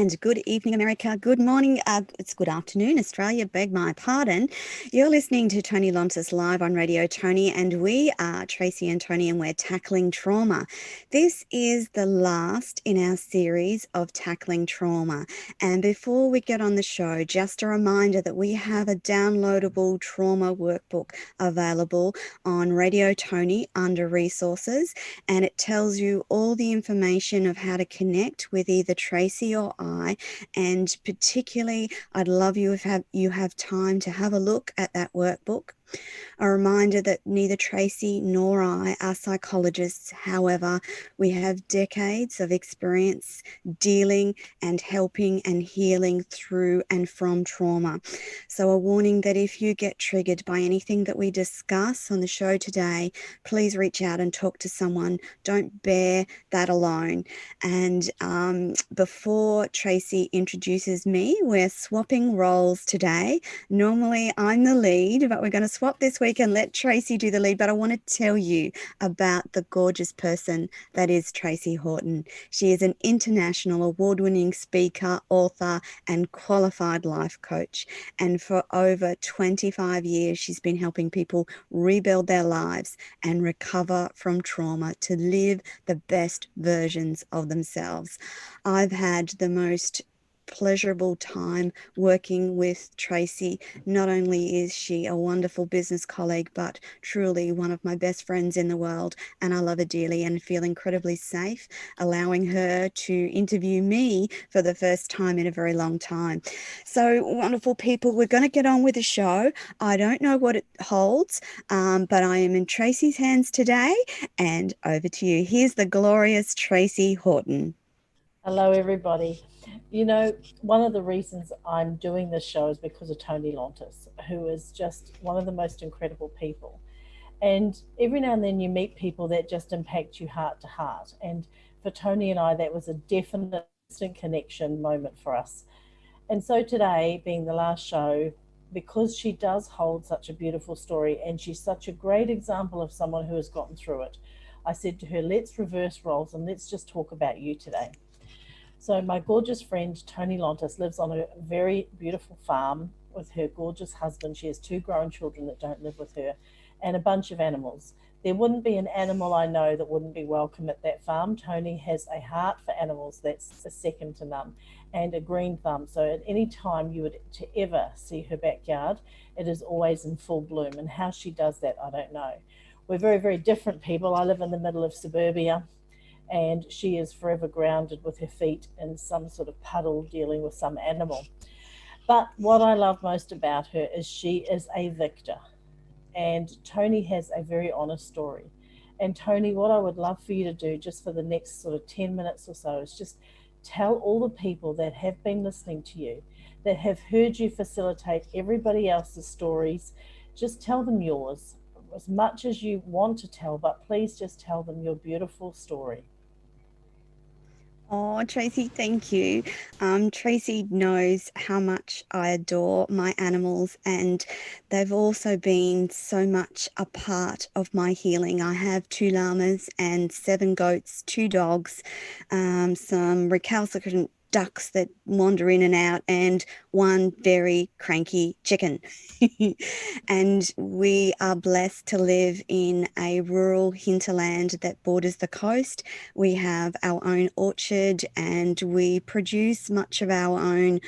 Zealand. Good evening, America. Good morning. It's good afternoon, Australia. Beg my pardon. You're listening to Toni Lontis live on Radio Toni, and we are Tracey and Toni, and we're tackling trauma. This is the last in our series of tackling trauma. And before we get on the show, just a reminder that we have a downloadable trauma workbook available on Radio Toni under resources, and it tells you all the information of how to connect with either Tracey or I. And particularly, I'd love you if you have time to have a look at that workbook. A reminder that neither Tracey nor I are psychologists. However, we have decades of experience dealing and helping and healing through and from trauma. So a warning that if you get triggered by anything that we discuss on the show today, please reach out and talk to someone. Don't bear that alone. And before Tracey introduces me, we're swapping roles today. Normally I'm the lead, but we're going to swap this week and let Tracey do the lead. But I want to tell you about the gorgeous person that is Tracey Horton. She is an international award-winning speaker, author, and qualified life coach. And for over 25 years, she's been helping people rebuild their lives and recover from trauma to live the best versions of themselves. I've had the most pleasurable time working with Tracey. Not only is she a wonderful business colleague, but truly one of my best friends in the world, and I love her dearly and feel incredibly safe allowing her to interview me for the first time in a very long time. So wonderful people, we're going to get on with the show. I don't know what it holds, but I am in Tracey's hands today, and over to you. Here's the glorious Tracey Horton. Hello, everybody. You know, one of the reasons I'm doing this show is because of Toni Lontis, who is just one of the most incredible people. And every now and then you meet people that just impact you heart to heart. And for Toni and I, that was a definite instant connection moment for us. And so today, being the last show, because she does hold such a beautiful story and she's such a great example of someone who has gotten through it, I said to her, let's reverse roles and let's just talk about you today. So my gorgeous friend, Toni Lontis, lives on a very beautiful farm with her gorgeous husband. She has 2 grown children that don't live with her and a bunch of animals. There wouldn't be an animal I know that wouldn't be welcome at that farm. Toni has a heart for animals that's a second to none, and a green thumb. So at any time you would to ever see her backyard, it is always in full bloom. And how she does that, I don't know. We're very, very different people. I live in the middle of suburbia, and she is forever grounded with her feet in some sort of puddle dealing with some animal. But what I love most about her is she is a victor. And Toni has a very honest story. And Toni, what I would love for you to do just for the next sort of 10 minutes or so is just tell all the people that have been listening to you, that have heard you facilitate everybody else's stories, just tell them yours as much as you want to tell, but please just tell them your beautiful story. Oh, Tracey, thank you. Tracey knows how much I adore my animals, and they've also been so much a part of my healing. I have 2 llamas and 7 goats, 2 dogs, some recalcitrant ducks that wander in and out, and 1 very cranky chicken. And we are blessed to live in a rural hinterland that borders the coast. We have our own orchard and we produce much of our own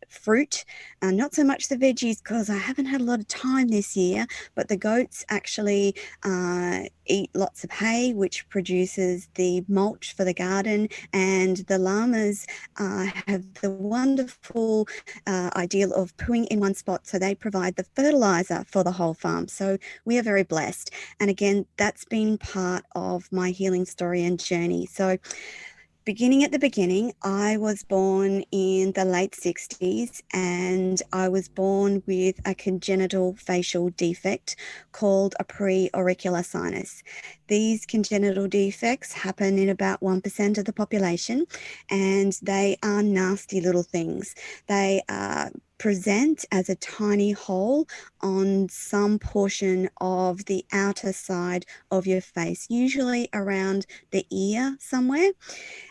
fruit, not so much the veggies because I haven't had a lot of time this year, but the goats actually eat lots of hay, which produces the mulch for the garden, and the llamas have the wonderful ideal of pooing in one spot, so they provide the fertilizer for the whole farm. So we are very blessed, and again, that's been part of my healing story and journey. So beginning at the beginning, I was born in the late 60s, and I was born with a congenital facial defect called a pre-auricular sinus. These congenital defects happen in about 1% of the population, and they are nasty little things. They present as a tiny hole on some portion of the outer side of your face, usually around the ear somewhere.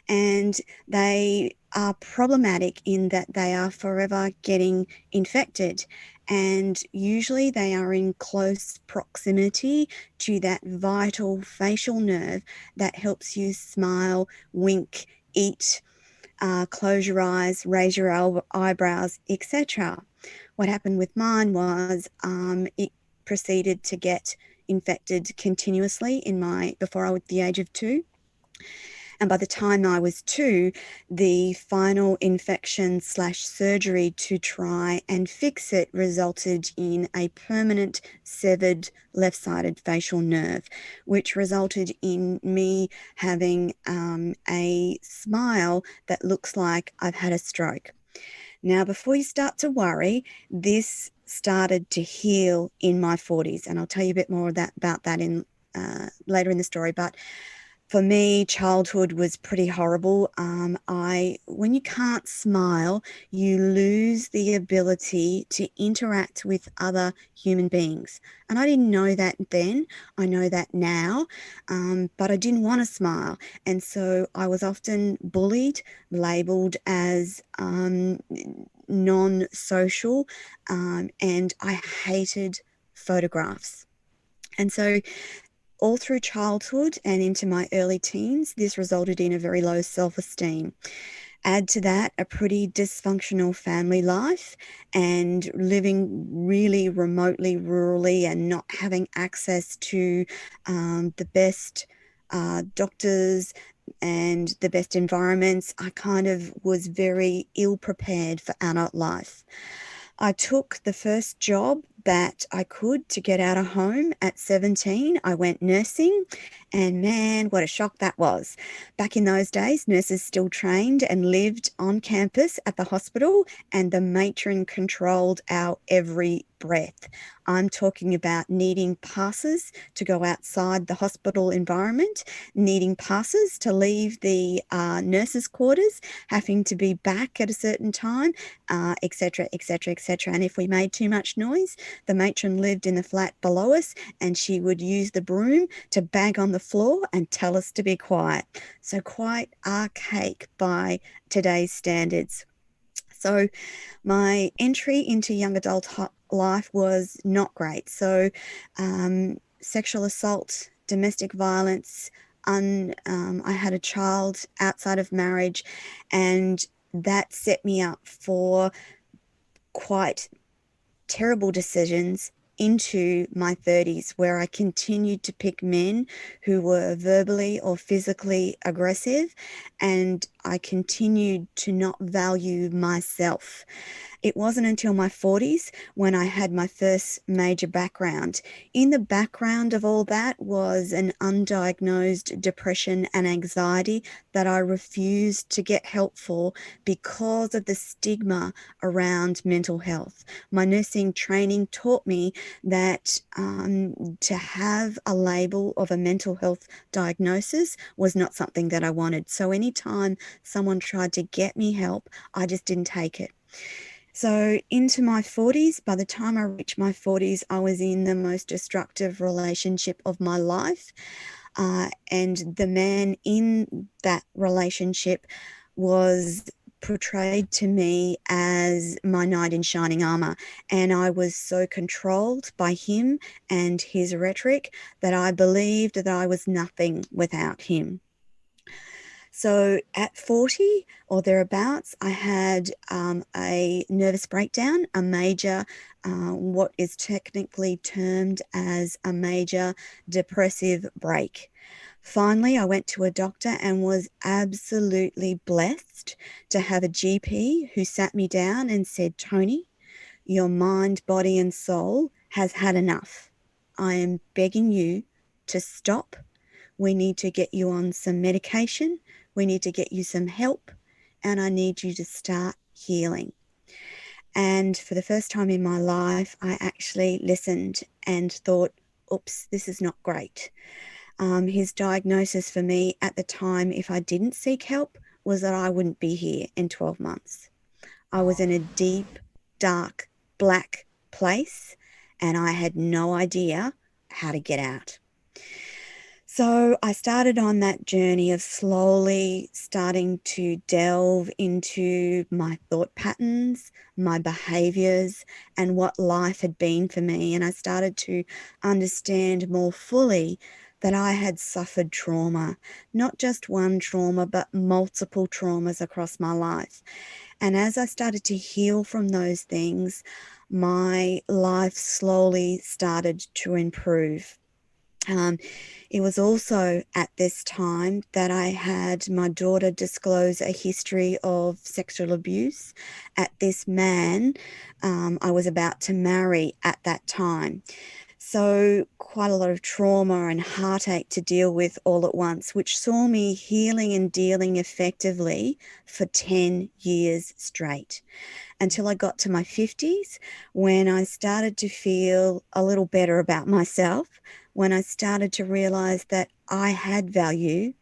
And they are problematic in that they are forever getting infected. And usually they are in close proximity to that vital facial nerve that helps you smile, wink, eat, close your eyes, raise your eyebrows, etc. What happened with mine was it proceeded to get infected continuously before I was the age of 2. And by the time I was 2, the final infection slash surgery to try and fix it resulted in a permanent severed left-sided facial nerve, which resulted in me having a smile that looks like I've had a stroke. Now, before you start to worry, this started to heal in my 40s, and I'll tell you a bit more about that in later in the story. But for me, childhood was pretty horrible. When you can't smile, you lose the ability to interact with other human beings. And I didn't know that then. I know that now, but I didn't want to smile. And so I was often bullied, labeled as non-social, and I hated photographs. And so all through childhood and into my early teens, this resulted in a very low self-esteem. Add to that a pretty dysfunctional family life and living really remotely, rurally, and not having access to the best doctors and the best environments. I kind of was very ill prepared for adult life. I took the first job that I could to get out of home at 17. I went nursing, and man, what a shock that was. Back in those days, nurses still trained and lived on campus at the hospital, and the matron controlled our every breath. I'm talking about needing passes to go outside the hospital environment, needing passes to leave the nurses' quarters, having to be back at a certain time, etc., etc., etc. And if we made too much noise, the matron lived in the flat below us, and she would use the broom to bang on the floor and tell us to be quiet. So quite archaic by today's standards. So my entry into young adult life was not great. So sexual assault, domestic violence, I had a child outside of marriage, and that set me up for quite terrible decisions into my 30s, where I continued to pick men who were verbally or physically aggressive, and I continued to not value myself. It wasn't until my 40s when I had my first major background. In the background of all that was an undiagnosed depression and anxiety that I refused to get help for because of the stigma around mental health. My nursing training taught me that to have a label of a mental health diagnosis was not something that I wanted. So anytime someone tried to get me help, I just didn't take it. So into my 40s, by the time I reached my 40s, I was in the most destructive relationship of my life. And the man in that relationship was portrayed to me as my knight in shining armor. And I was so controlled by him and his rhetoric that I believed that I was nothing without him. So at 40 or thereabouts, I had a nervous breakdown, a major, what is technically termed as a major depressive break. Finally, I went to a doctor and was absolutely blessed to have a GP who sat me down and said, Toni, your mind, body, and soul has had enough. I am begging you to stop. We need to get you on some medication. We need to get you some help, and I need you to start healing. And for the first time in my life, I actually listened and thought, oops, this is not great. His diagnosis for me at the time, if I didn't seek help, was that I wouldn't be here in 12 months. I was in a deep, dark, black place, and I had no idea how to get out. So I started on that journey of slowly starting to delve into my thought patterns, my behaviors, and what life had been for me. And I started to understand more fully that I had suffered trauma, not just one trauma, but multiple traumas across my life. And as I started to heal from those things, my life slowly started to improve. Um, it was also at this time that I had my daughter disclose a history of sexual abuse at this man I was about to marry at that time. So, quite a lot of trauma and heartache to deal with all at once, which saw me healing and dealing effectively for 10 years straight until I got to my 50s, when I started to feel a little better about myself, when I started to realize that I had value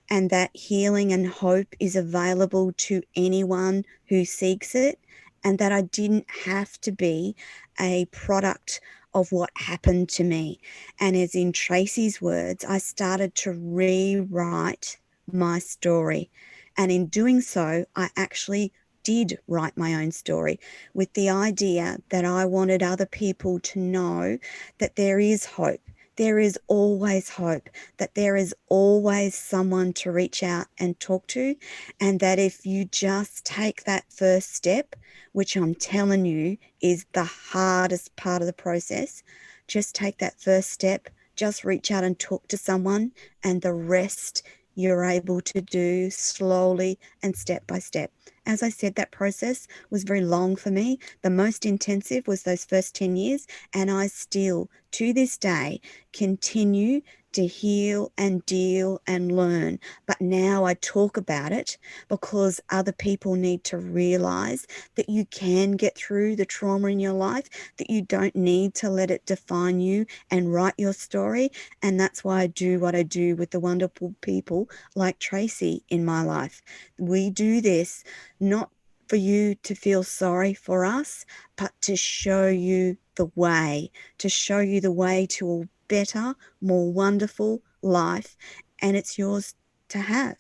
and that healing and hope is available to anyone who seeks it, and that I didn't have to be a product of what happened to me. And as in Tracey's words, I started to rewrite my story. And in doing so, I actually did write my own story with the idea that I wanted other people to know that there is hope. There is always hope, that there is always someone to reach out and talk to, and that if you just take that first step, which I'm telling you is the hardest part of the process, just take that first step, just reach out and talk to someone, and the rest you're able to do slowly and step by step. As I said, that process was very long for me. The most intensive was those first 10 years, and I still, to this day, continue to heal and deal and learn. But now I talk about it because other people need to realize that you can get through the trauma in your life, that you don't need to let it define you and write your story. And that's why I do what I do with the wonderful people like Tracey in my life. We do this not for you to feel sorry for us, but to show you the way, to a better, more wonderful life, and it's yours to have.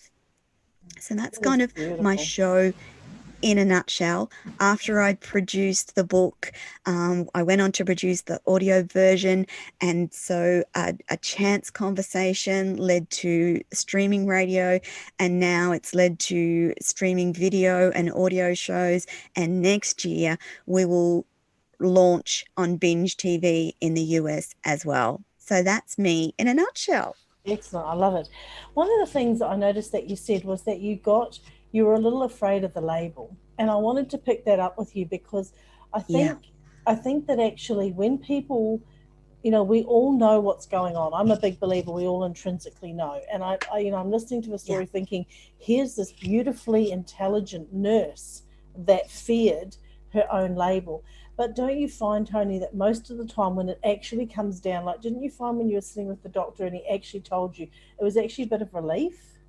So that's That is kind of my beautiful. show in a nutshell. After I produced the book, I went on to produce the audio version. And so a chance conversation led to streaming radio. And now it's led to streaming video and audio shows. And next year, we will launch on Binge TV in the US as well. So that's me in a nutshell. Excellent. I love it. One of the things that I noticed that you said was that you were a little afraid of the label. And I wanted to pick that up with you because I Yeah. think I think that actually when people, we all know what's going on. I'm a big believer we all intrinsically know. And I'm listening to a Yeah. story thinking, here's this beautifully intelligent nurse that feared her own label. But don't you find, Toni, that most of the time when it actually comes down, like, didn't you find when you were sitting with the doctor and he actually told you, it was actually a bit of relief?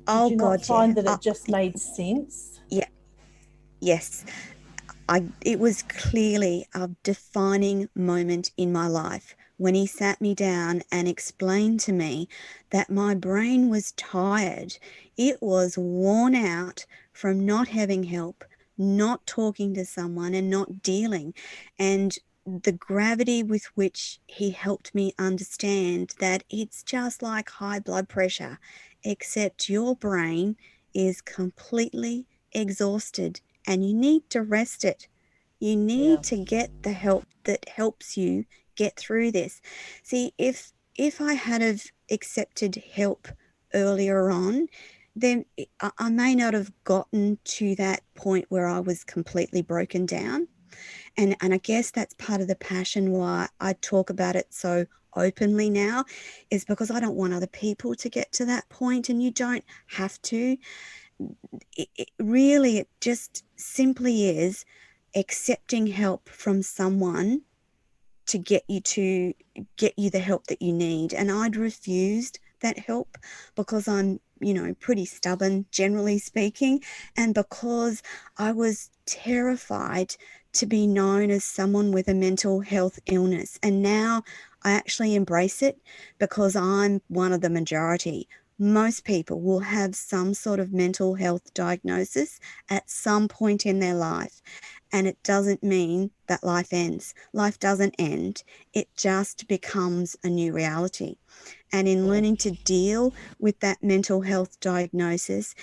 Did Oh you not God, yeah. find that it just made sense? Yeah. Yes. It was clearly a defining moment in my life when he sat me down and explained to me that my brain was tired. It was worn out from not having help, not talking to someone, and not dealing. And the gravity with which he helped me understand that it's just like high blood pressure, except your brain is completely exhausted and you need to rest it. You Yeah. need to get the help that helps you get through this. See, if I had have accepted help earlier on, then I may not have gotten to that point where I was completely broken down. And I guess that's part of the passion why I talk about it so openly now, is because I don't want other people to get to that point, and you don't have to. It just simply is accepting help from someone to get you the help that you need. And I'd refused that help because I'm, pretty stubborn, generally speaking, and because I was terrified to be known as someone with a mental health illness. And now I actually embrace it because I'm one of the majority. Most people will have some sort of mental health diagnosis at some point in their life. And it doesn't mean that life ends. Life doesn't end. It just becomes a new reality. And in Yeah. learning to deal with that mental health diagnosis,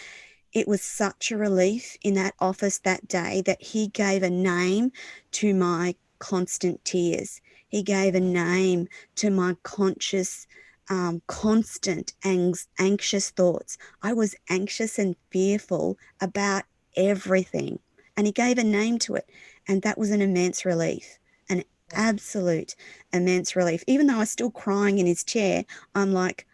it was such a relief in that office that day that he gave a name to my constant tears. He gave a name to my constant anxious thoughts. I was anxious and fearful about everything. And he gave a name to it. And that was an immense relief, an absolute immense relief. Even though I was still crying in his chair, I'm like,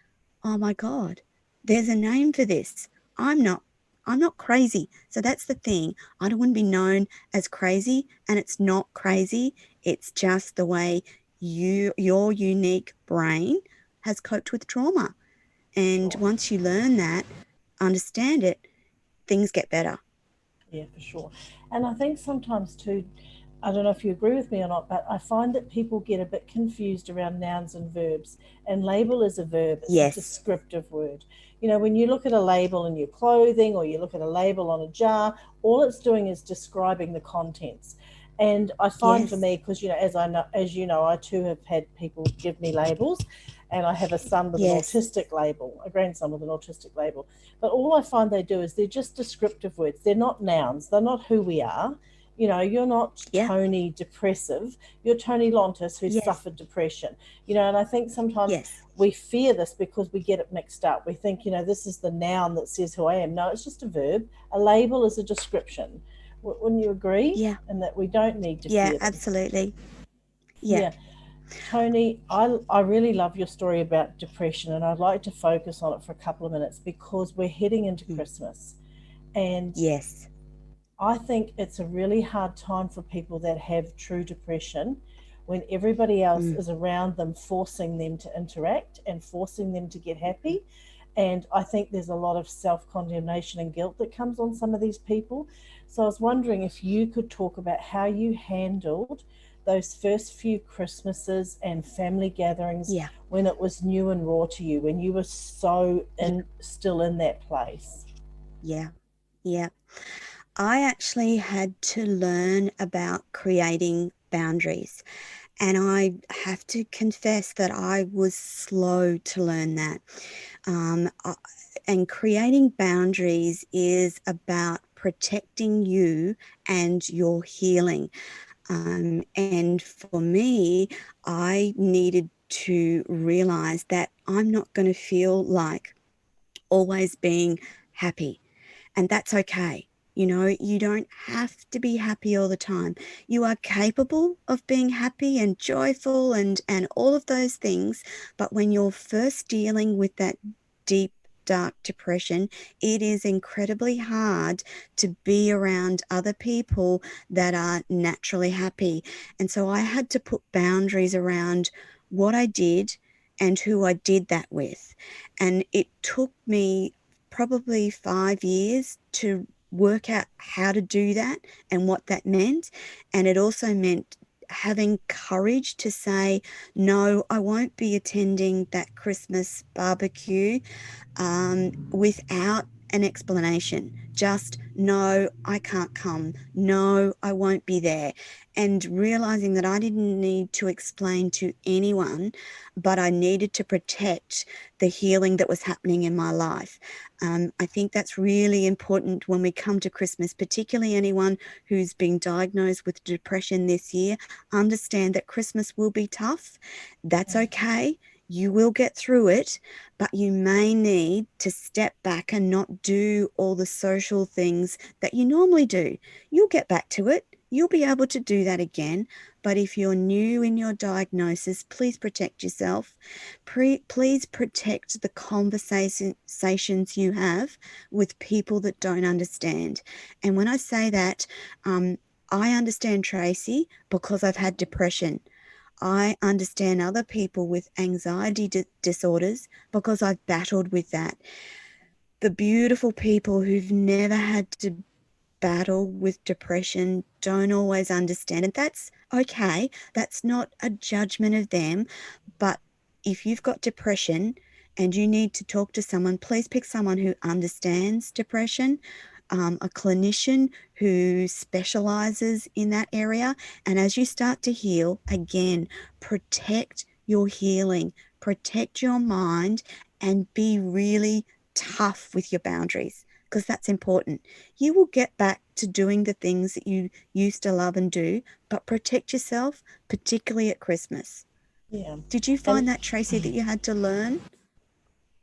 oh my God, there's a name for this. I'm not I'm not crazy. So that's the thing. I don't want to be known as crazy, and it's not crazy. It's just the way your unique brain has coped with trauma. And Sure. once you learn that, understand it, things get better. Yeah, for sure. And I think sometimes too, I don't know if you agree with me or not, but I find that people get a bit confused around nouns and verbs. And label is a verb, it's a Yes. descriptive word. You know, when you look at a label in your clothing or you look at a label on a jar, all it's doing is describing the contents. And I find for Yes. me, because as you know, I too have had people give me labels, and I have a son with an Yes. autistic label, a grandson with an autistic label. But all I find they do is they're just descriptive words. They're not nouns. They're not who we are. You know, you're not Yeah. Toni depressive. You're Toni Lontis who Yes. suffered depression. You know, and I think sometimes Yes. we fear this because we get it mixed up. We think, you know, this is the noun that says who I am. No, it's just a verb. A label is a description. Wouldn't you agree? Yeah. And that we don't need to Yeah, fear them. absolutely. Yeah. Yeah. Toni, I really love your story about depression, and I'd like to focus on it for a couple of minutes because we're heading into Mm. Christmas. And Yes. I think it's a really hard time for people that have true depression when everybody else Mm. is around them, forcing them to interact and forcing them to get happy. And I think there's a lot of self condemnation and guilt that comes on some of these people. So I was wondering if you could talk about how you handled those first few Christmases and family gatherings Yeah. when it was new and raw to you, when you were so Yeah. still in that place. Yeah. Yeah. I actually had to learn about creating boundaries. And I have to confess that I was slow to learn that. Um, I- and creating boundaries is about protecting you and your healing. And for me, I needed to realize that I'm not going to feel like always being happy, and that's okay. You know, you don't have to be happy all the time. You are capable of being happy and joyful and all of those things. But when you're first dealing with that deep, dark depression, it is incredibly hard to be around other people that are naturally happy. And so I had to put boundaries around what I did and who I did that with. And it took me probably 5 years to work out how to do that and what that meant. And it also meant having courage to say, no, I won't be attending that Christmas barbecue without an explanation. Just, no, I can't come. No, I won't be there. And realizing that I didn't need to explain to anyone, but I needed to protect the healing that was happening in my life. I think that's really important when we come to Christmas, particularly anyone who's been diagnosed with depression this year. Understand that Christmas will be tough. That's okay. You will get through it, but you may need to step back and not do all the social things that you normally do. You'll get back to it. You'll be able to do that again. But if you're new in your diagnosis, please protect yourself. Please protect the conversations you have with people that don't understand. And when I say that, I understand Tracey because I've had depression. I understand other people with anxiety disorders because I've battled with that. The beautiful people who've never had to battle with depression don't always understand. And that's Okay, that's not a judgment of them, but if you've got depression and you need to talk to someone, please pick someone who understands depression, a clinician who specializes in that area. And as you start to heal, again, protect your healing, protect your mind, and be really tough with your boundaries because that's important. You will get back to doing the things that you used to love and do, but protect yourself, particularly at Christmas. Yeah. Did you And find that, Tracey, that you had to learn?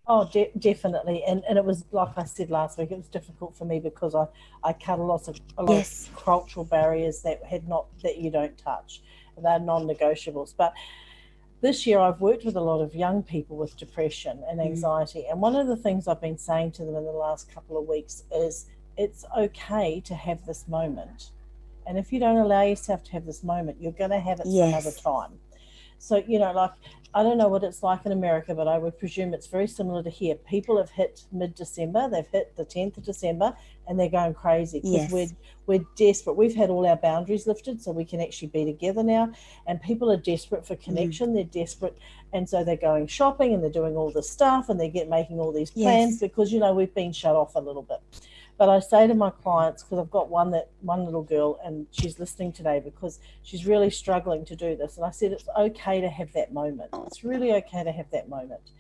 oh, definitely. And it was like I said last week, it was difficult for me because I cut a lot of Yes. cultural barriers that you don't touch. They're non-negotiables. But this year I've worked with a lot of young people with depression and Mm. anxiety. And one of the things I've been saying to them in the last couple of weeks is it's okay to have this moment. And if you don't allow yourself to have this moment, you're going to have it some other Yes. time. So, like, I don't know what it's like in America, but I would presume it's very similar to here. People have hit mid-December, they've hit the 10th of December, and they're going crazy because we're Yes. we're desperate. We've had all our boundaries lifted, so we can actually be together now. And people are desperate for Mm. connection. They're desperate, and so they're going shopping and they're doing all this stuff and they get making all these plans Yes. because we've been shut off a little bit. But I say to my clients, because I've got one little girl and she's listening today because she's really struggling to do this. And I said, it's okay to have that moment. Oh, It's really okay to have that moment.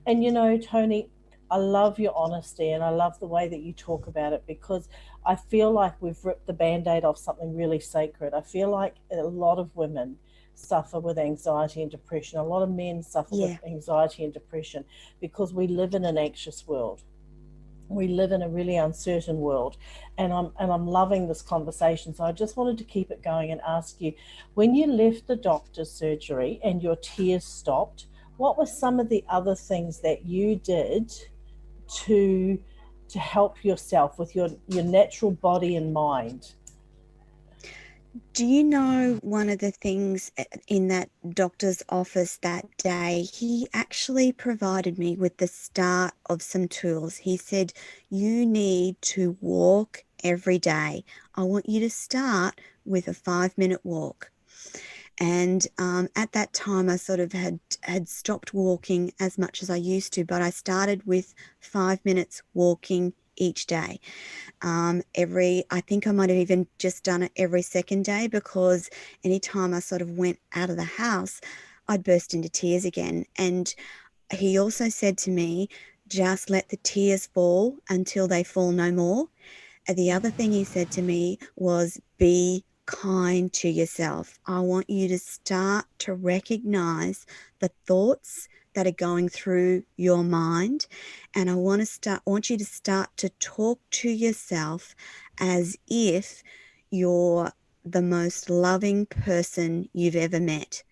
And Toni, I love your honesty and I love the way that you talk about it because I feel like we've ripped the band aid off something really sacred. I feel like a lot of women suffer with anxiety and depression. A lot of men suffer with yeah. anxiety and depression because we live in an anxious world. We live in a really uncertain world, and I'm loving this conversation. So I just wanted to keep it going and ask you, when you left the doctor's surgery and your tears stopped, what were some of the other things that you did to help yourself with your natural body and mind? Do you know one of the things in that doctor's office that day? He actually provided me with the start of some tools. He said, you need to walk every day. I want you to start with a 5-minute walk. And at that time, I sort of had stopped walking as much as I used to, but I started with 5 minutes walking each day. I think I might have even just done it every second day because anytime I sort of went out of the house, I'd burst into tears again. And he also said to me, just let the tears fall until they fall no more. And the other thing he said to me was, be kind to yourself. I want you to start to recognize the thoughts that are going through your mind. And I want you to start to talk to yourself as if you're the most loving person you've ever met.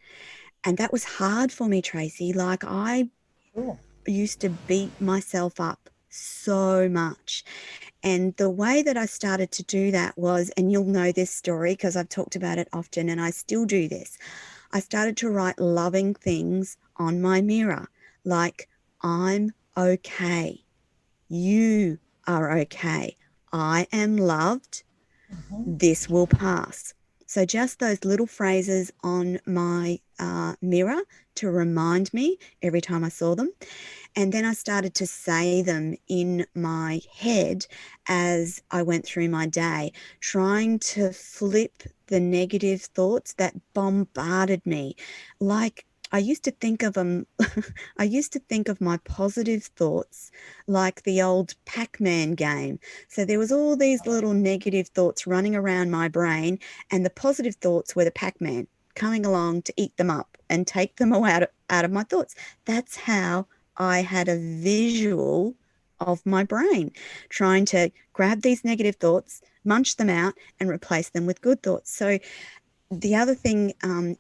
And that was hard for me, Tracey. Like I Sure. used to beat myself up so much. And the way that I started to do that was, and you'll know this story because I've talked about it often and I still do this, I started to write loving things on my mirror, like, I'm okay. You are okay. I am loved. Mm-hmm. This will pass. So just those little phrases on my mirror to remind me every time I saw them. And then I started to say them in my head as I went through my day, trying to flip the negative thoughts that bombarded me. Like I used to think of them, I used to think of my positive thoughts like the old Pac-Man game. So there was all these little negative thoughts running around my brain, and the positive thoughts were the Pac-Man coming along to eat them up and take them all out of my thoughts. That's how I had a visual of my brain trying to grab these negative thoughts, munch them out, and replace them with good thoughts. So the other thing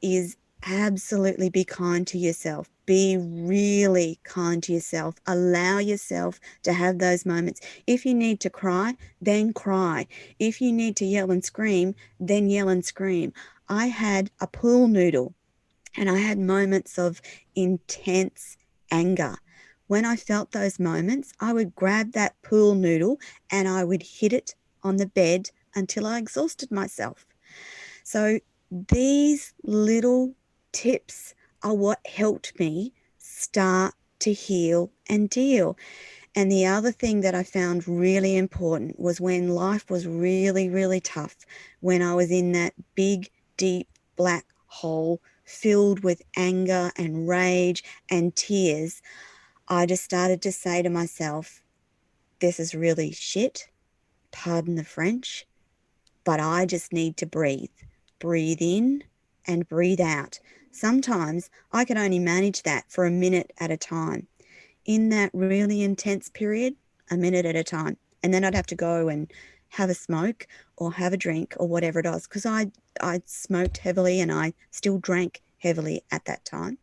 is absolutely be kind to yourself. Be really kind to yourself. Allow yourself to have those moments. If you need to cry, then cry. If you need to yell and scream, then yell and scream. I had a pool noodle and I had moments of intense anger. When I felt those moments, I would grab that pool noodle and I would hit it on the bed until I exhausted myself. So these little tips are what helped me start to heal and deal. And the other thing that I found really important was when life was really, really tough, when I was in that big, deep black hole filled with anger and rage and tears, I just started to say to myself, this is really shit, pardon the French, but I just need to breathe. Breathe in and breathe out. Sometimes I could only manage that for a minute at a time. In that really intense period, a minute at a time. And then I'd have to go and have a smoke or have a drink or whatever it was, because I smoked heavily and I still drank heavily at that time.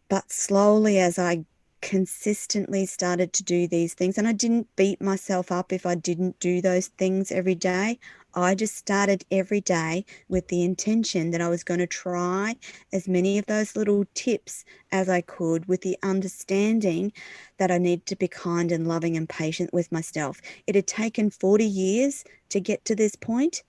But slowly, as I consistently started to do these things, and I didn't beat myself up if I didn't do those things every day. I just started every day with the intention that I was going to try as many of those little tips as I could, with the understanding that I need to be kind and loving and patient with myself. It had taken 40 years to get to this point.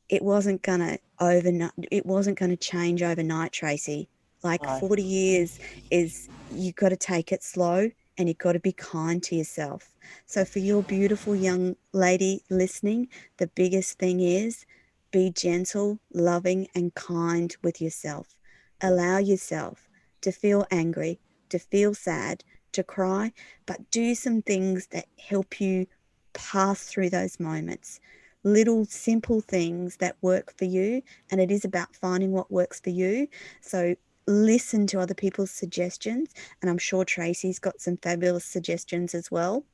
It wasn't going to change overnight, Tracey. Like, No. 40 years is, you got to take it slow and you've got to be kind to yourself. So for your beautiful young lady listening, the biggest thing is be gentle, loving and kind with yourself. Allow yourself to feel angry, to feel sad, to cry, but do some things that help you pass through those moments. Little simple things that work for you, and it is about finding what works for you. So listen to other people's suggestions, and I'm sure Tracey's got some fabulous suggestions as well.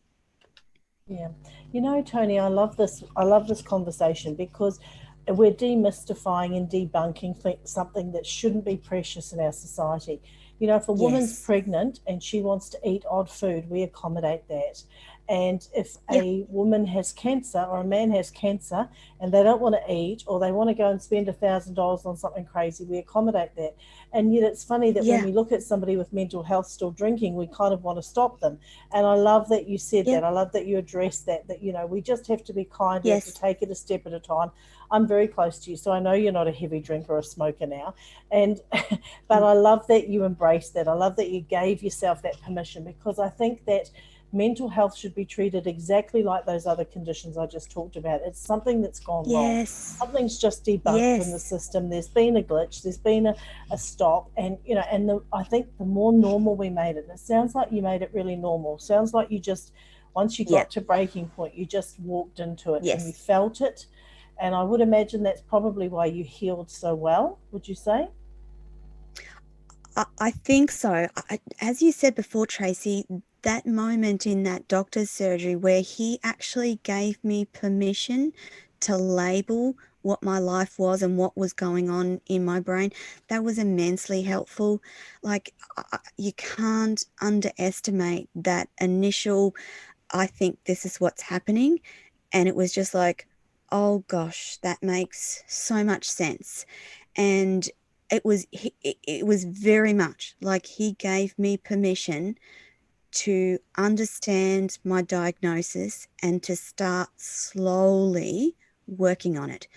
Yeah. You know, Toni, I love this. I love this conversation because we're demystifying and debunking something that shouldn't be precious in our society. You know, if a woman's Yes. pregnant and she wants to eat odd food, we accommodate that. And if Yeah. a woman has cancer or a man has cancer and they don't want to eat, or they want to go and spend $1,000 on something crazy, we accommodate that. And yet it's funny that when Yeah. we look at somebody with mental health still drinking, we kind of want to stop them. And I love that you said Yeah. that. I love that you addressed that, we just have to be kind. We have to Yes. take it a step at a time. I'm very close to you, so I know you're not a heavy drinker or a smoker now. And, but Mm. I love that you embraced that. I love that you gave yourself that permission, because I think that mental health should be treated exactly like those other conditions I just talked about. It's something that's gone wrong. Yes. Something's just debunked in the Yes. system. There's been a glitch. There's been a stop, and I think the more normal we made it. It sounds like you made it really normal. Sounds like you just, once you Yeah. got to breaking point, you just walked into it and you Yes. felt it. And I would imagine that's probably why you healed so well. Would you say? I think so. As you said before, Tracey, that moment in that doctor's surgery where he actually gave me permission to label what my life was and what was going on in my brain, that was immensely helpful. Like, you can't underestimate that initial, I think this is what's happening. And it was just like, oh gosh, that makes so much sense. And it was very much like he gave me permission to understand my diagnosis and to start slowly working on it.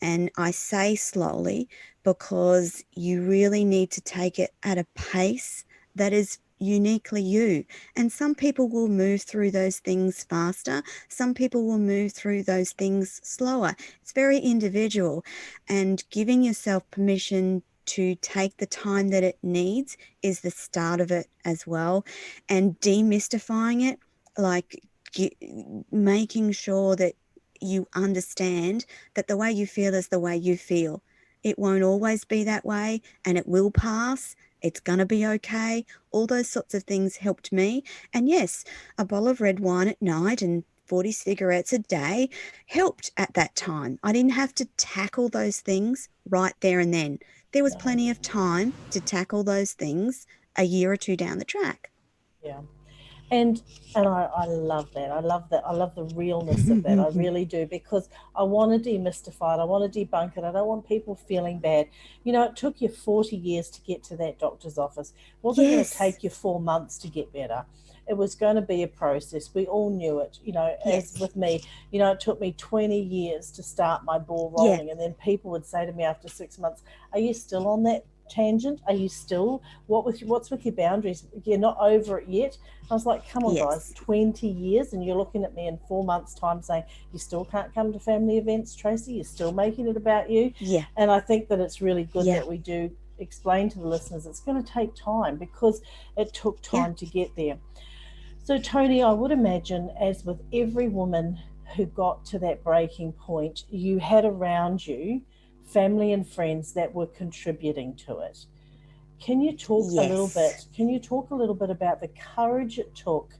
And I say slowly because you really need to take it at a pace that is uniquely you. And some people will move through those things faster. Some people will move through those things slower. It's very individual. And giving yourself permission to take the time that it needs is the start of it as well. And demystifying it, like making sure that you understand that the way you feel is the way you feel. It won't always be that way, and it will pass. It's going to be okay. All those sorts of things helped me. And yes, a bottle of red wine at night and 40 cigarettes a day helped at that time. I didn't have to tackle those things right there and then. There was No. plenty of time to tackle those things a year or two down the track. Yeah. And I love that. I love that. I love the realness of that. I really do, because I want to demystify it. I want to debunk it. I don't want people feeling bad. It took you 40 years to get to that doctor's office. It wasn't going to Yes. take you 4 months to get better. it was going to be a process. We all knew it, as Yes. with me, it took me 20 years to start my ball Yeah. rolling. And then people would say to me after 6 months, are you still on that tangent? Are you still, what's with your boundaries? You're not over it yet. I was like, come on, guys, Yes. 20 years, and you're looking at me in 4 months' time saying, you still can't come to family events, Tracey? You're still making it about you? Yeah. And I think that it's really good Yeah. that we do explain to the listeners it's going to take time, because it took Yeah. time to get there. So, Toni, I would imagine, as with every woman who got to that breaking point, you had around you family and friends that were contributing to it. Can you talk a little Yes. bit? Can you talk a little bit about the courage it took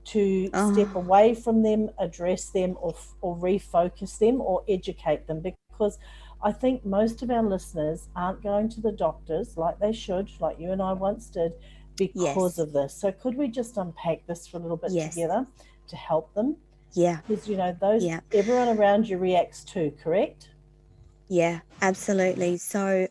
to step Oh, away from them, address them, or refocus them, or educate them? Because I think most of our listeners aren't going to the doctors like they should, like you and I once did, because yes. of this. So could we just unpack this for a little bit Yes. together to help them? Yeah. Because those, Yeah. everyone around you reacts too, correct? Yeah, absolutely. So,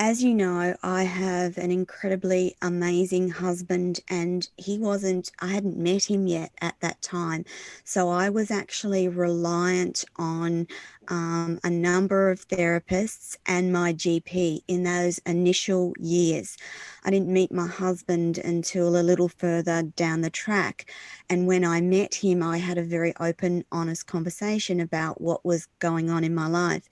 as you know, I have an incredibly amazing husband, and I hadn't met him yet at that time. So I was actually reliant on a number of therapists and my GP in those initial years. I didn't meet my husband until a little further down the track. And when I met him, I had a very open, honest conversation about what was going on in my life.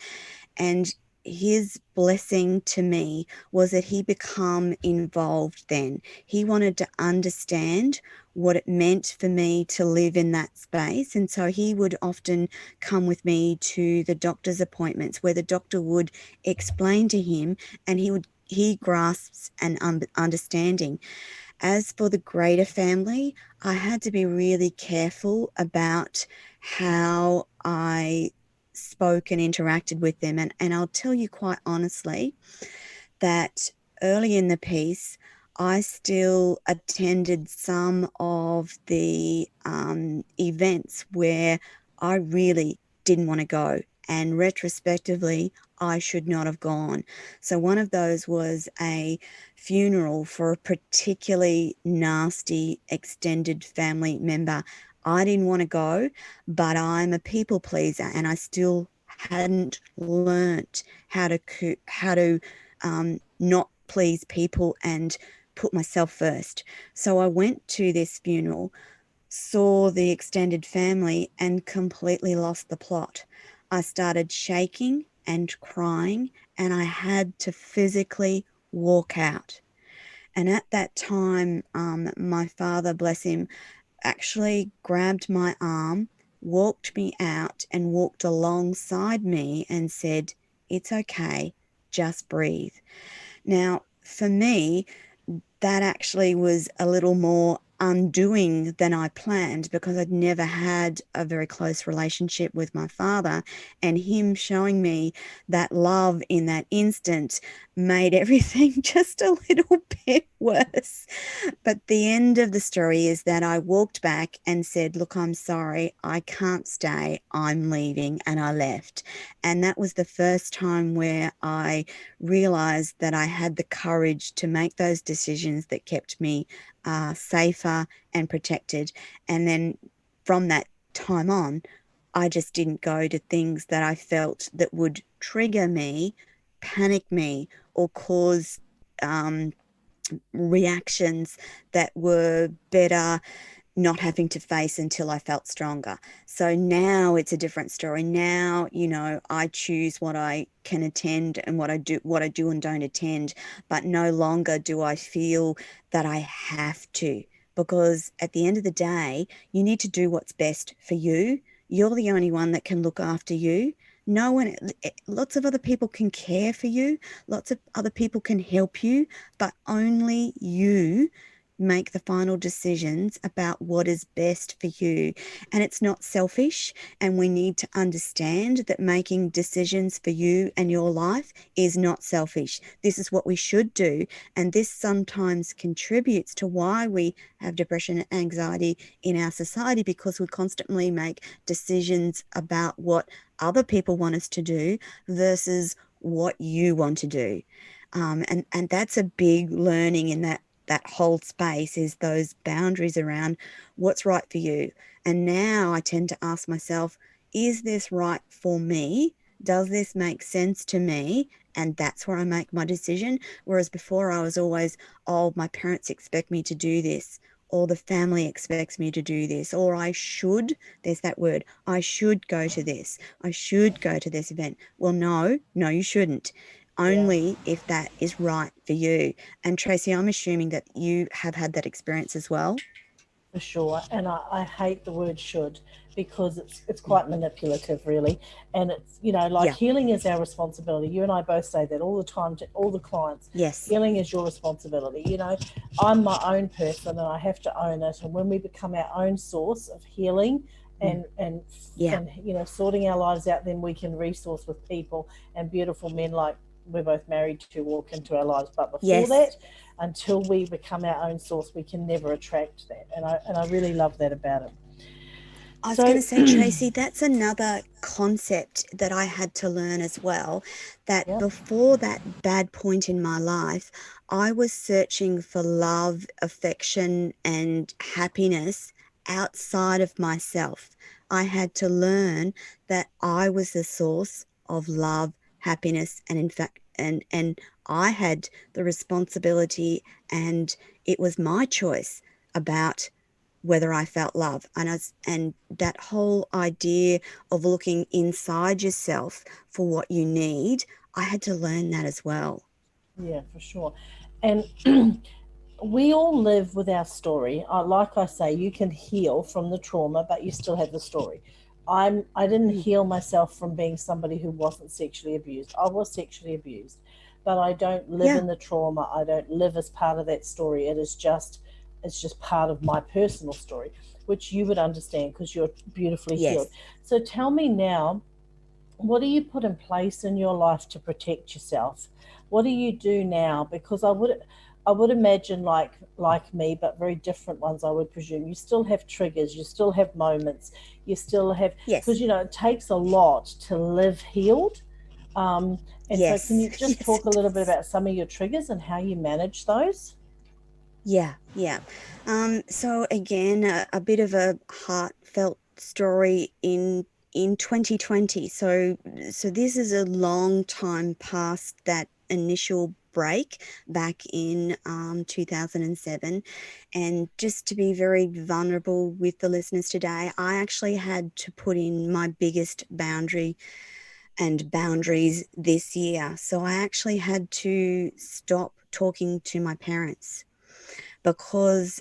And his blessing to me was that he become involved then. He wanted to understand what it meant for me to live in that space. And so he would often come with me to the doctor's appointments where the doctor would explain to him, and he grasps an understanding. As for the greater family, I had to be really careful about how I spoke and interacted with them. And I'll tell you quite honestly that early in the piece, I still attended some of the events where I really didn't want to go. And retrospectively, I should not have gone. So one of those was a funeral for a particularly nasty extended family member. I didn't want to go, but I'm a people pleaser, and I still hadn't learnt how to not please people and put myself first. So I went to this funeral, saw the extended family, and completely lost the plot. I started shaking and crying, and I had to physically walk out. And at that time, my father, bless him, actually grabbed my arm, walked me out, and walked alongside me and said, "It's okay, just breathe." Now, for me, that actually was a little more undoing than I planned, because I'd never had a very close relationship with my father, and him showing me that love in that instant made everything just a little bit worse. But the end of the story is that I walked back and said, "Look, I'm sorry, I can't stay, I'm leaving," and I left. And that was the first time where I realized that I had the courage to make those decisions that kept me safer and protected. And then from that time on, I just didn't go to things that I felt that would trigger me, panic me, or cause um, reactions that were better not having to face until I felt stronger. So now it's a different story. Now, I choose what I can attend and what I do and don't attend, but no longer do I feel that I have to, because at the end of the day, you need to do what's best for you. You're the only one that can look after you. No one, lots of other people can care for you. Lots of other people can help you, but only you make the final decisions about what is best for you. And it's not selfish. And we need to understand that making decisions for you and your life is not selfish. This is what we should do. And this sometimes contributes to why we have depression and anxiety in our society, because we constantly make decisions about what other people want us to do versus what you want to do. And that's a big learning in that that whole space is those boundaries around what's right for you. And now I tend to ask myself, is this right for me? Does this make sense to me? And that's where I make my decision. Whereas before I was always, oh, my parents expect me to do this, or the family expects me to do this, or I should, there's that word, I should go to this, I should go to this event. Well, no, you shouldn't. Yeah. Only if that is right for you. And Tracey, I'm assuming that you have had that experience as well. For sure. And I hate the word should, because it's Mm. quite manipulative, really. And it's, like, Yeah. healing is our responsibility. You and I both say that all the time to all the clients. Yes. Healing is your responsibility. I'm my own person and I have to own it. And when we become our own source of healing Mm. and Yeah. and sorting our lives out, then we can resource with people and beautiful men like we're both married to walk into our lives. But before Yes. that, until we become our own source, we can never attract that. And I really love that about it. I was going So to say, Tracey, that's another concept that I had to learn as well. That yeah, before that bad point in my life, I was searching for love, affection, and happiness outside of myself. I had to learn that I was the source of love, happiness, and in fact, and I had the responsibility, and it was my choice about whether I felt love. And that whole idea of looking inside yourself for what you need, I had to learn that as well. yeah, for sure. And we all live with our story. Like I say, you can heal from the trauma, but you still have the story. I didn't Mm. heal myself from being somebody who wasn't sexually abused. I was sexually abused, but I don't live Yeah. in the trauma. I don't live as part of that story. It's just part of my personal story, which you would understand because you're beautifully healed. Yes. So tell me now, what do you put in place in your life to protect yourself? What do you do now? Because I would imagine, like me, but very different ones, I would presume. You still have triggers, you still have moments, you still have, Yes. because it takes a lot to live healed. Um, and so can Yes. you just Yes, talk a it little bit does. about some of your triggers and how you manage those? Yeah. Yeah. So again, a bit of a heartfelt story in 2020. So this is a long time past that initial break back in 2007. And just to be very vulnerable with the listeners today, I actually had to put in my biggest boundary and boundaries this year. So I actually had to stop talking to my parents because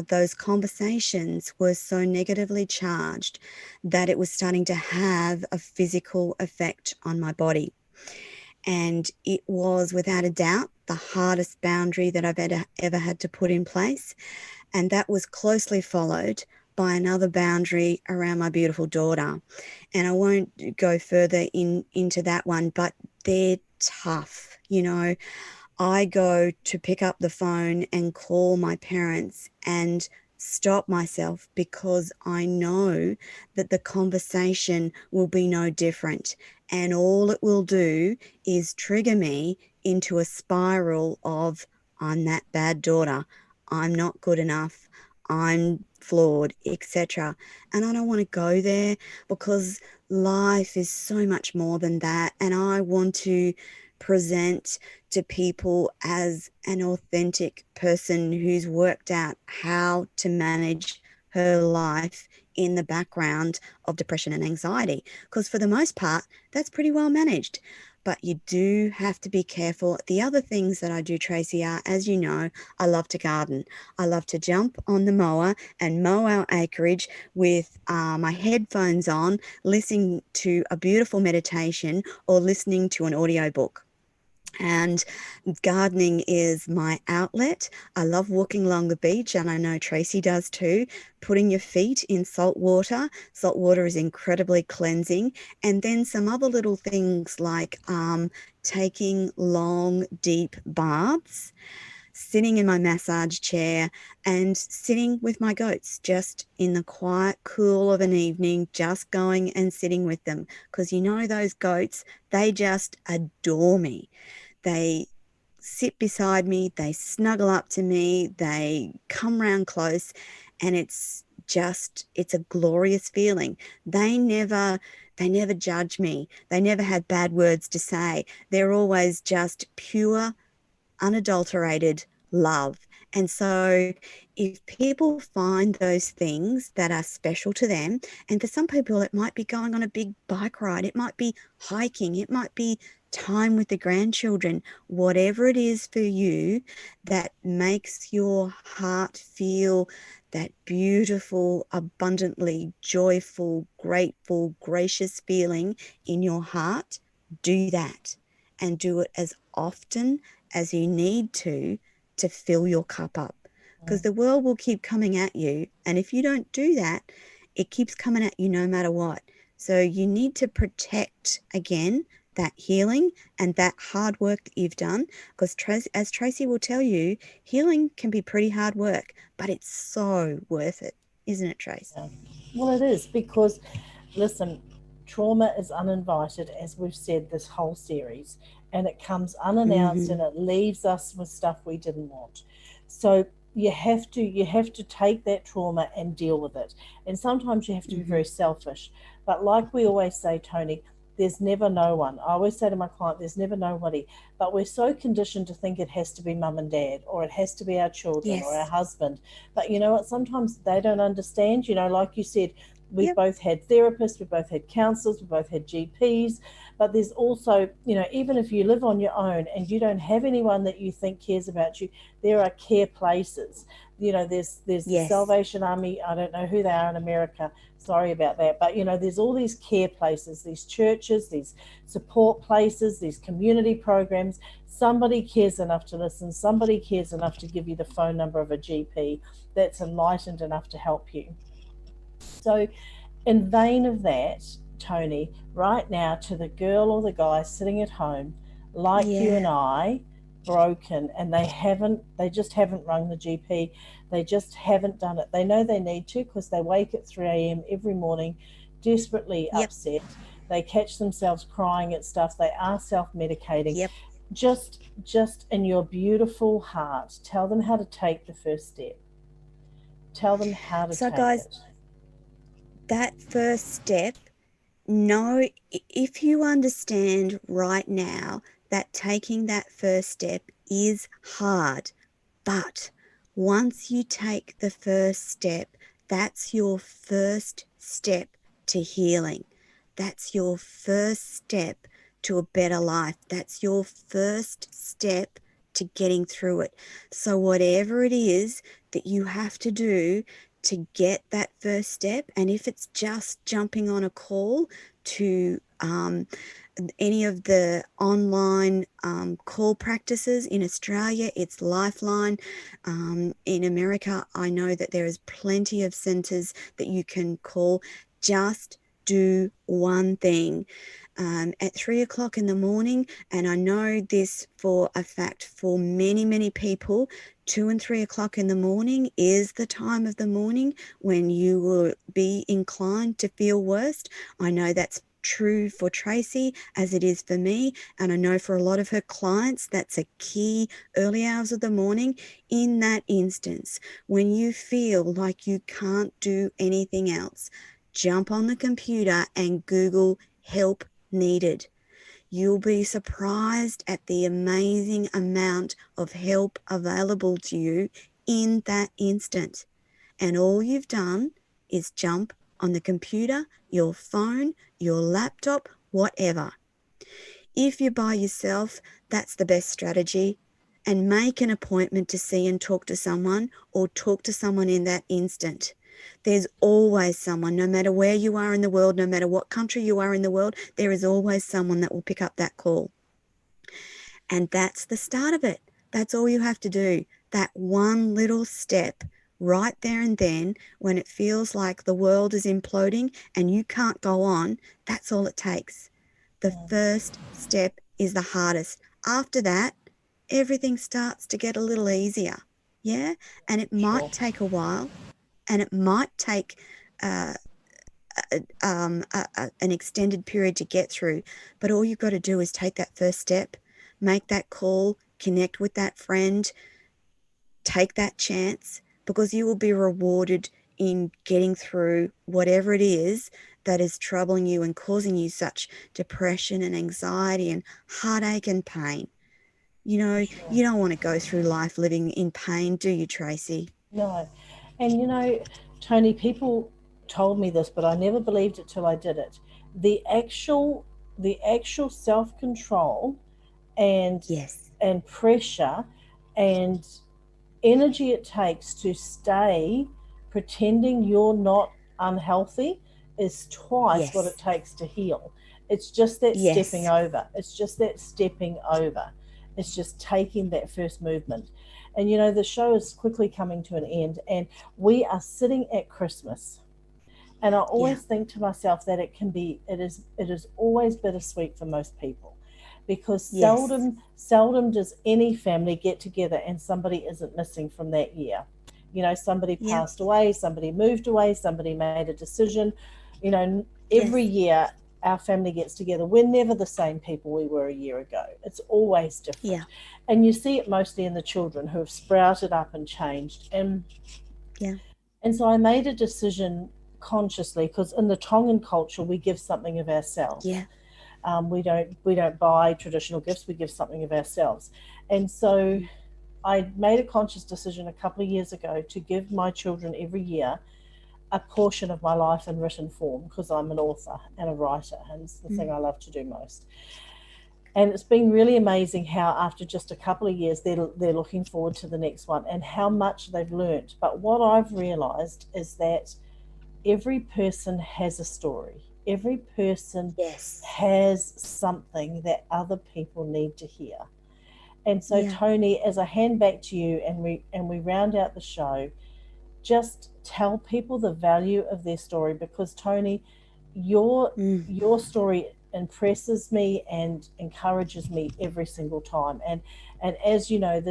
those conversations were so negatively charged that it was starting to have a physical effect on my body. And it was without a doubt the hardest boundary that I've ever had to put in place. And that was closely followed by another boundary around my beautiful daughter. And I won't go further into that one, but they're tough. I go to pick up the phone and call my parents and stop myself because I know that the conversation will be no different. And all it will do is trigger me into a spiral of, I'm that bad daughter, I'm not good enough, I'm flawed, etc. And I don't want to go there because life is so much more than that. And I want to present to people as an authentic person who's worked out how to manage her life in the background of depression and anxiety. Because for the most part, that's pretty well managed. But you do have to be careful. The other things that I do, Tracey, are, as you know, I love to garden. I love to jump on the mower and mow our acreage with my headphones on, listening to a beautiful meditation or listening to an audiobook. And gardening is my outlet. I love walking along the beach, and I know Tracey does too. Putting your feet in salt water. Salt water is incredibly cleansing. And then some other little things like taking long, deep baths, sitting in my massage chair, and sitting with my goats just in the quiet cool of an evening, just going and sitting with them. Because those goats, they just adore me. They sit beside me, they snuggle up to me, they come round close, and it's a glorious feeling. They never judge me. They never have bad words to say. They're always just pure, unadulterated love. And so if people find those things that are special to them, and for some people it might be going on a big bike ride, it might be hiking, it might be time with the grandchildren, whatever it is for you that makes your heart feel that beautiful, abundantly joyful, grateful, gracious feeling in your heart, do that, and do it as often as you need to fill your cup up, because the world will keep coming at you, and if you don't do that, it keeps coming at you no matter what. So you need to protect again that healing and that hard work that you've done, because as Tracey will tell you, healing can be pretty hard work, but it's so worth it, isn't it, Trace? Yeah. Well, it is, because, listen, trauma is uninvited, as we've said this whole series, and it comes unannounced Mm-hmm. and it leaves us with stuff we didn't want. So you have to take that trauma and deal with it. And sometimes you have to be Mm-hmm. very selfish. But like we always say, Toni, there's never no one. I always say to my client, there's never nobody. But we're so conditioned to think it has to be mum and dad, or it has to be our children or our Yes. husband. But you know what? Sometimes they don't understand. Like you said, we've Yep. both had therapists, we've both had counselors, we've both had GPs. But there's also, even if you live on your own and you don't have anyone that you think cares about you, there are care places. There's the Yes. Salvation Army. I don't know who they are in America. Sorry about that. But there's all these care places, these churches, these support places, these community programs. Somebody cares enough to listen. Somebody cares enough to give you the phone number of a GP that's enlightened enough to help you. So, in vain of that, Toni, right now, to the girl or the guy sitting at home, like you and Yeah. I, broken, and they just haven't rung the GP. They just haven't done it. They know they need to, because they wake at 3 a.m. every morning, desperately Yep. upset. They catch themselves crying at stuff. They are self-medicating. Yep. Just in your beautiful heart, tell them how to take the first step. Tell them how to So take guys, it. that first step, no, if you understand right now that taking that first step is hard, but once you take the first step, that's your first step to healing. That's your first step to a better life. That's your first step to getting through it. So, whatever it is that you have to do to get that first step, and if it's just jumping on a call to any of the online call practices in Australia, it's Lifeline. In America, I know that there is plenty of centres that you can call. Just do one thing at 3 o'clock in the morning. And I know this for a fact for many, many people, 2 and 3 o'clock in the morning is the time of the morning when you will be inclined to feel worst. I know that's true for Tracey as it is for me, and I know for a lot of her clients that's a key early hours of the morning. In that instance, when you feel like you can't do anything else, jump on the computer and Google help needed. You'll be surprised at the amazing amount of help available to you in that instant. And all you've done is jump on the computer, your phone, your laptop, whatever. If you're by yourself, that's the best strategy. And make an appointment to see and talk to someone, or talk to someone in that instant. There's always someone, no matter where you are in the world, no matter what country you are in the world, there is always someone that will pick up that call. And that's the start of it. That's all you have to do. That one little step right there and then, when it feels like the world is imploding and you can't go on, that's all it takes. The first step is the hardest. After that, everything starts to get a little easier. Yeah. And it might Sure. take a while, and it might take uh, an extended period to get through. But all you've got to do is take that first step, make that call, connect with that friend, take that chance, because you will be rewarded in getting through whatever it is that is troubling you and causing you such depression and anxiety and heartache and pain. You know, Sure. you don't want to go through life living in pain, do you, Tracey? No. And Toni, people told me this, but I never believed it till I did it. The actual the actual self-control and Yes, pressure and energy it takes to stay pretending you're not unhealthy is twice what it yes, takes to heal. It's just that stepping yes, over. It's just that stepping over. It's just taking that first movement. And the show is quickly coming to an end, and we are sitting at Christmas. And I yeah, always think to myself that it is always bittersweet for most people, because yes, seldom does any family get together and somebody isn't missing from that year. Somebody yeah, passed away, somebody moved away, somebody made a decision. Every yes, year our family gets together. We're never the same people we were a year ago. It's always yeah, different. And you see it mostly in the children who have sprouted up and changed. yeah, And so I made a decision consciously, because in the Tongan culture we give something of ourselves. yeah, We don't buy traditional gifts. We give something of ourselves. And so mm, I made a conscious decision a couple of years ago to give my children every year a portion of my life in written form, because I'm an author and a writer, and it's the thing mm, I love to do most. And it's been really amazing how after just a couple of years they're looking forward to the next one, and how much they've learnt. But what I've realized is that every person has a story. Every person yes, has something that other people need to hear. And so, yeah, Toni, as I hand back to you and we round out the show, just tell people the value of their story, because Toni, your mm, your story impresses me and encourages me every single time. And as you know,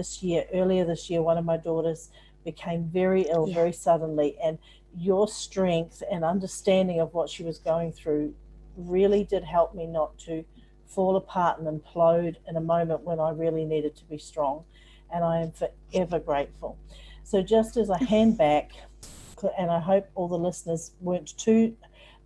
earlier this year, one of my daughters became very ill yeah, very suddenly, and your strength and understanding of what she was going through really did help me not to fall apart and implode in a moment when I really needed to be strong. And I am forever grateful. So just as I hand back, and I hope all the listeners weren't too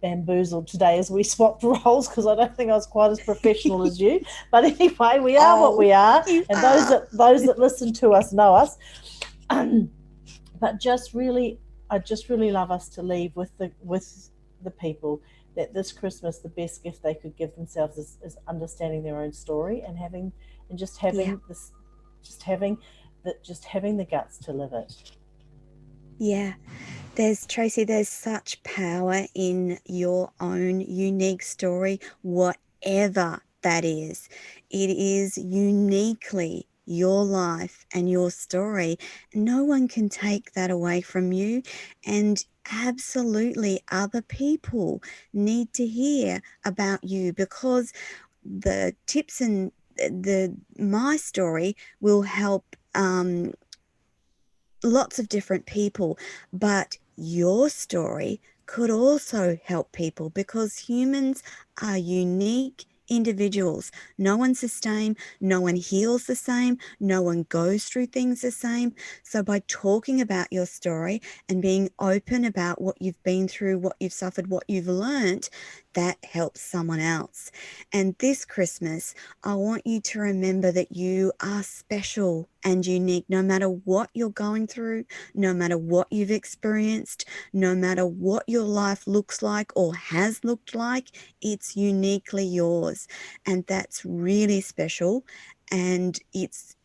bamboozled today as we swapped roles, because I don't think I was quite as professional as you. But anyway, we are what oh, we are, you and those are, that those that listen to us know us. But I just really love us to leave with the people that this Christmas the best gift they could give themselves is understanding their own story, and having and just yeah, having this just having the guts to live it. yeah. There's such power in your own unique story, whatever that is. It is uniquely your life and your story. No one can take that away from you. And absolutely, other people need to hear about you, because the tips and my story will help lots of different people, but your story could also help people, because humans are unique individuals. No one's the same, no one heals the same, no one goes through things the same. So, by talking about your story and being open about what you've been through, what you've suffered, what you've learnt, that helps someone else. And this Christmas, I want you to remember that you are special and unique, no matter what you're going through, no matter what you've experienced, no matter what your life looks like or has looked like, it's uniquely yours. And that's really special. And it's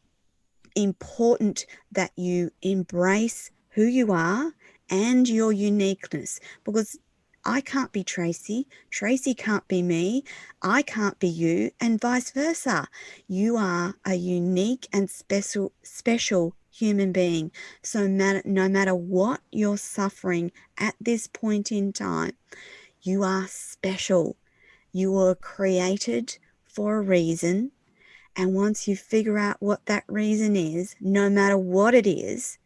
important that you embrace who you are and your uniqueness, because I can't be Tracey. Tracey can't be me. I can't be you, and vice versa. You are a unique and special human being. So no matter what you're suffering at this point in time, you are special. You were created for a reason. And once you figure out what that reason is, no matter what it is,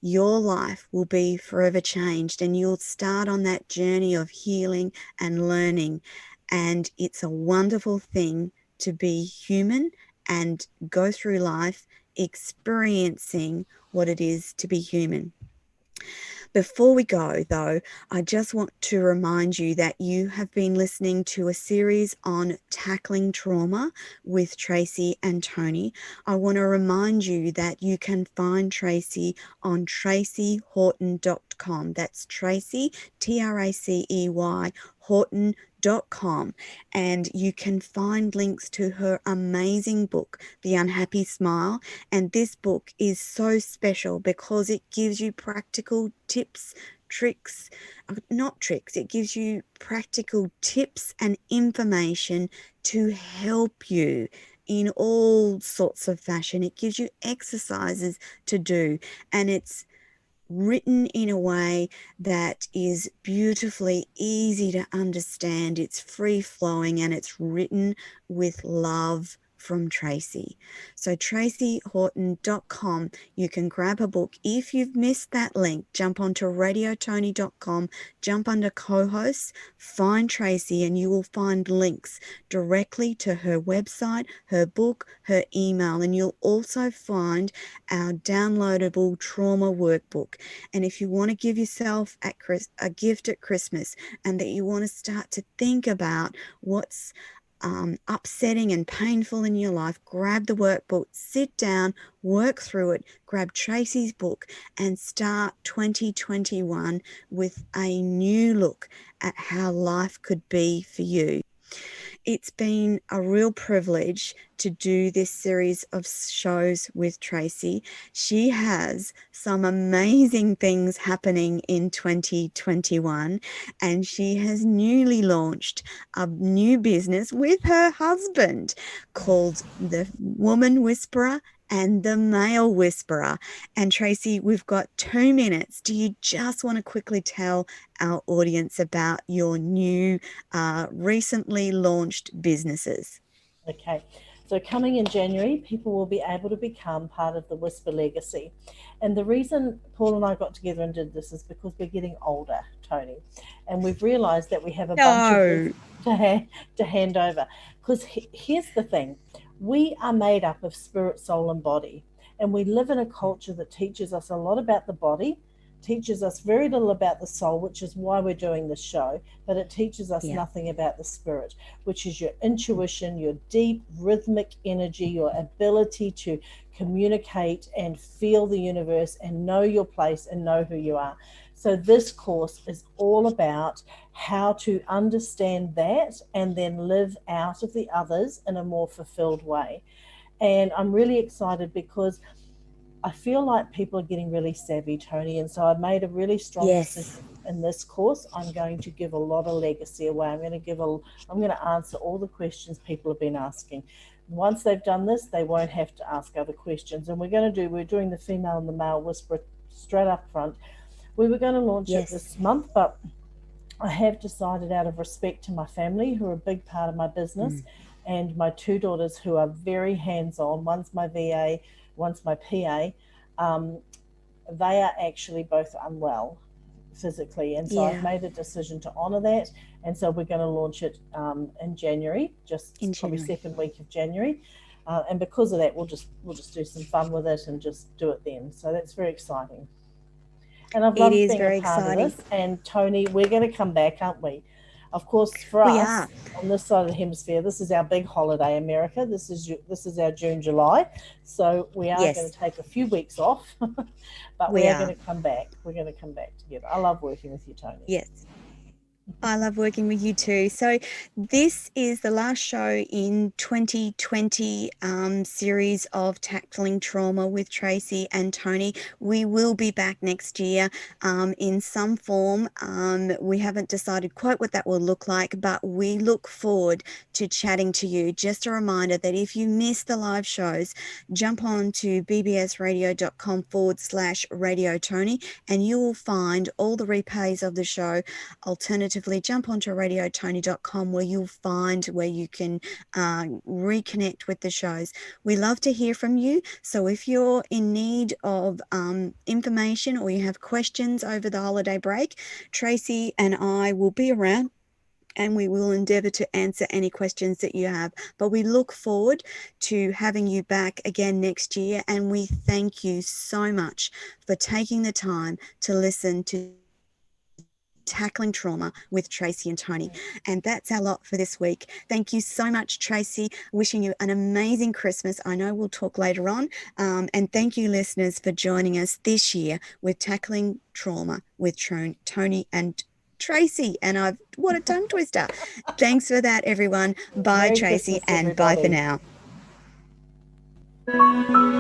your life will be forever changed, and you'll start on that journey of healing and learning. And it's a wonderful thing to be human and go through life experiencing what it is to be human. Before we go, though, I just want to remind you that you have been listening to a series on tackling trauma with Tracey and Toni. I want to remind you that you can find Tracey on traceyhorton.com. That's Tracey, Tracey, Horton.com, and you can find links to her amazing book, The Unhappy Smile. And this book is so special because it gives you practical tips, tricks, not tricks, it gives you practical tips and information to help you in all sorts of fashion. It gives you exercises to do, and it's written in a way that is beautifully easy to understand. It's free flowing, and it's written with love from Tracey. So traceyhorton.com, you can grab a book. If you've missed that link, jump onto radiotoni.com, jump under co-hosts, find Tracey, and you will find links directly to her website, her book, her email, and you'll also find our downloadable trauma workbook. And if you want to give yourself a gift at Christmas, and that you want to start to think about what's upsetting and painful in your life, grab the workbook, sit down, work through it, grab Tracey's book, and start 2021 with a new look at how life could be for you. It's been a real privilege to do this series of shows with Tracey. She has some amazing things happening in 2021, and she has newly launched a new business with her husband called The Woman Whisperer and The Male Whisperer. And Tracey, we've got 2 minutes. Do you just want to quickly tell our audience about your new recently launched businesses? Okay, so coming in January, people will be able to become part of the Whisper Legacy. And the reason Paul and I got together and did this is because we're getting older, Toni, and we've realized that we have a bunch of to hand over. Because here's the thing, we are made up of spirit, soul, and body. And we live in a culture that teaches us a lot about the body, teaches us very little about the soul, which is why we're doing this show, but it teaches us nothing about the spirit, which is your intuition, your deep rhythmic energy, your ability to communicate and feel the universe and know your place and know who you are. So this course is all about how to understand that and then live out of the others in a more fulfilled way. And I'm really excited because I feel like people are getting really savvy, Toni, and so I've made a really strong decision in this course. I'm going to give a lot of legacy away. I'm going to answer all the questions people have been asking. Once they've done this, they won't have to ask other questions. And we're doing the female and the male whisperer straight up front. We were going to launch it this month, but I have decided, out of respect to my family, who are a big part of my business, and my 2 daughters who are very hands-on. One's my VA, one's my PA. They are actually both unwell physically, and so I've made a decision to honor that, and so we're going to launch it in January, probably second week of January, and because of that, we'll just do some fun with it and just do it then. So that's very exciting, and I've loved being a part of this. And Toni, we're going to come back, aren't we? Of course, for us on this side of the hemisphere, this is our big holiday, America. This is our June, July. So we are going to take a few weeks off, but we are going to come back. We're going to come back together. I love working with you, Toni. Yes. I love working with you too. So this is the last show in 2020 series of Tackling Trauma with Tracey and Toni. We will be back next year in some form. We haven't decided quite what that will look like, but we look forward to chatting to you. Just a reminder that if you miss the live shows, jump on to bbsradio.com/Radio Toni, and you will find all the replays of the show. Alternatively, jump onto radiotoni.com where you'll find where you can reconnect with the shows. We love to hear from you. So if you're in need of information or you have questions over the holiday break, Tracey and I will be around and we will endeavour to answer any questions that you have. But we look forward to having you back again next year, and we thank you so much for taking the time to listen to Tackling Trauma with Tracey and Toni. And that's our lot for this week. Thank you so much, Tracey. Wishing you an amazing Christmas. I know we'll talk later on. And thank you, listeners, for joining us this year with Tackling Trauma with Toni and Tracey. And what a tongue twister. Thanks for that, everyone. Bye, Merry Tracey, Christmas, and bye for everybody. now.